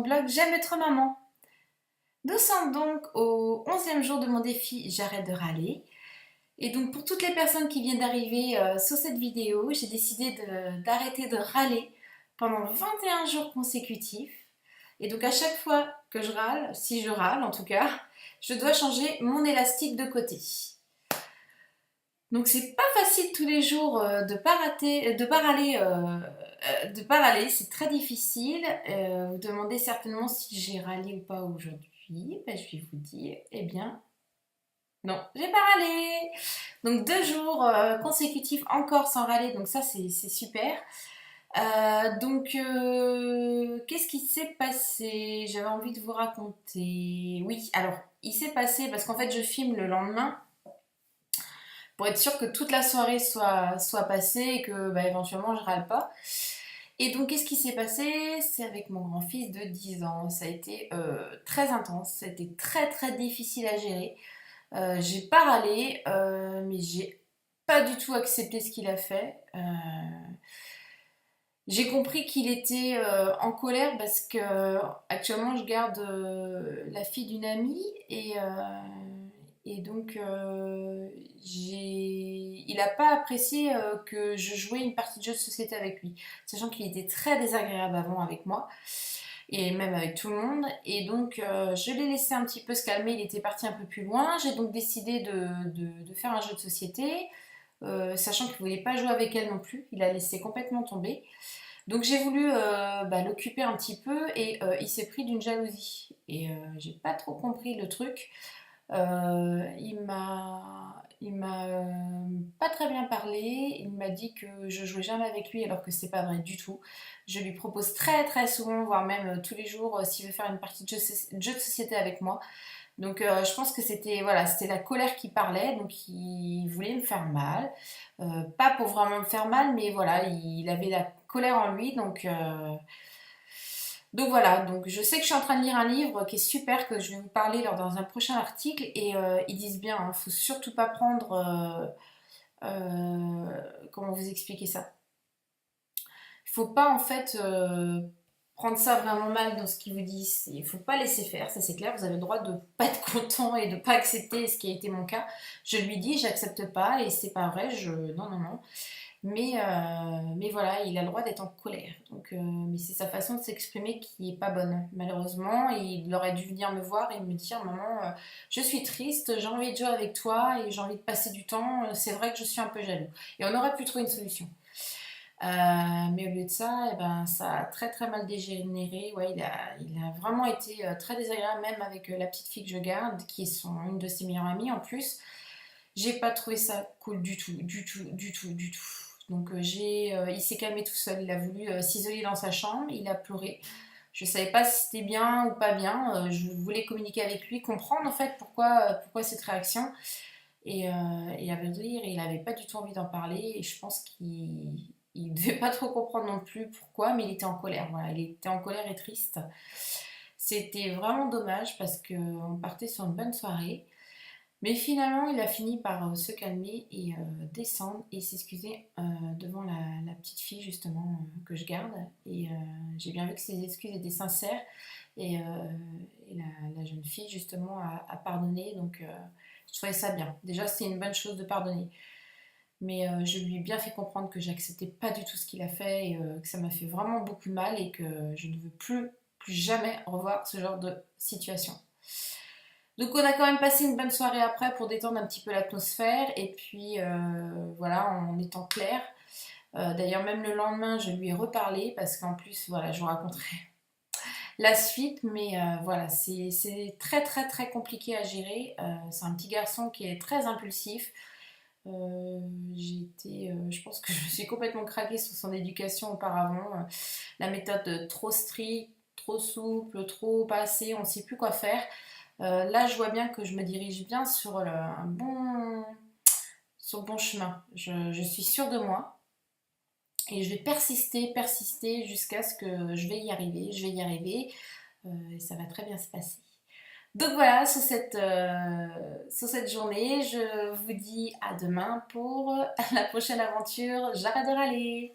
blog J'aime être maman. Nous sommes donc au 11e jour de mon défi J'arrête de râler. Et donc pour toutes les personnes qui viennent d'arriver sur cette vidéo, j'ai décidé d'arrêter de râler pendant 21 jours consécutifs. Et donc à chaque fois que je râle, si je râle en tout cas, je dois changer mon élastique de côté. Donc c'est pas facile tous les jours de pas râler, c'est très difficile. Vous demandez certainement si j'ai râlé ou pas aujourd'hui. Ben, je vais vous dire, eh bien, non, j'ai pas râlé. Donc 2 jours consécutifs encore sans râler, donc ça c'est super. Qu'est-ce qui s'est passé? J'avais envie de vous raconter. Oui, alors, il s'est passé parce qu'en fait je filme le lendemain pour être sûr que toute la soirée soit passée et que bah, éventuellement je râle pas. Et donc qu'est-ce qui s'est passé? C'est avec mon grand-fils de 10 ans. Ça a été très intense, ça a été très très difficile à gérer. J'ai pas râlé, mais j'ai pas du tout accepté ce qu'il a fait. J'ai compris qu'il était en colère parce que actuellement je garde la fille d'une amie et donc il n'a pas apprécié que je jouais une partie de jeu de société avec lui, sachant qu'il était très désagréable avant avec moi et même avec tout le monde. Et donc je l'ai laissé un petit peu se calmer, il était parti un peu plus loin. J'ai donc décidé de faire un jeu de société, sachant qu'il ne voulait pas jouer avec elle non plus, il a laissé complètement tomber. Donc j'ai voulu l'occuper un petit peu et il s'est pris d'une jalousie. Et j'ai pas trop compris le truc. Il m'a pas très bien parlé. Il m'a dit que je jouais jamais avec lui alors que c'est pas vrai du tout. Je lui propose très très souvent, voire même tous les jours, s'il veut faire une partie de jeu de société avec moi. Donc je pense que c'était voilà, c'était la colère qui parlait, donc il voulait me faire mal. Pas pour vraiment me faire mal, mais voilà, il avait la colère en lui, donc voilà, donc je sais que je suis en train de lire un livre qui est super, que je vais vous parler dans un prochain article, et ils disent bien, il ne faut surtout pas prendre, comment vous expliquer ça? Il faut pas en fait prendre ça vraiment mal dans ce qu'ils vous disent. Il faut pas laisser faire, ça c'est clair. Vous avez le droit de pas être content et de pas accepter ce qui a été mon cas. Je lui dis, j'accepte pas et c'est pas vrai. Non, non, non. Mais voilà, il a le droit d'être en colère. Donc, mais c'est sa façon de s'exprimer qui est pas bonne, malheureusement. Et il aurait dû venir me voir et me dire, maman, je suis triste, j'ai envie de jouer avec toi et j'ai envie de passer du temps. C'est vrai que je suis un peu jaloux. Et on aurait pu trouver une solution. Mais au lieu de ça, eh ben, ça a très très mal dégénéré. Ouais, il a vraiment été très désagréable, même avec la petite fille que je garde, qui est une de ses meilleures amies en plus. J'ai pas trouvé ça cool du tout, du tout, du tout, du tout. Donc il s'est calmé tout seul. Il a voulu s'isoler dans sa chambre, il a pleuré. Je savais pas si c'était bien ou pas bien. Je voulais communiquer avec lui, comprendre en fait pourquoi cette réaction. Et à vrai dire, il n'avait pas du tout envie d'en parler. Et je pense qu'il ne devait pas trop comprendre non plus pourquoi, mais il était en colère. Voilà, il était en colère et triste. C'était vraiment dommage parce qu'on partait sur une bonne soirée. Mais finalement, il a fini par se calmer et descendre et s'excuser devant la petite fille justement que je garde. Et j'ai bien vu que ses excuses étaient sincères et, la jeune fille justement a pardonné. Donc je trouvais ça bien. Déjà, c'est une bonne chose de pardonner. Mais je lui ai bien fait comprendre que j'acceptais pas du tout ce qu'il a fait et que ça m'a fait vraiment beaucoup de mal et que je ne veux plus jamais revoir ce genre de situation. Donc on a quand même passé une bonne soirée après pour détendre un petit peu l'atmosphère et puis voilà, en étant clair. D'ailleurs même le lendemain je lui ai reparlé parce qu'en plus voilà, je vous raconterai la suite, mais voilà, c'est très très très compliqué à gérer. C'est un petit garçon qui est très impulsif. Je pense que je me suis complètement craquée sur son éducation auparavant. La méthode trop stricte, trop souple, trop pas assez, on ne sait plus quoi faire. Là, je vois bien que je me dirige bien sur le bon chemin. Je suis sûre de moi et je vais persister, persister jusqu'à ce que je vais y arriver. Je vais y arriver et ça va très bien se passer. Donc voilà, sur cette journée, je vous dis à demain pour la prochaine aventure. J'arrête de râler.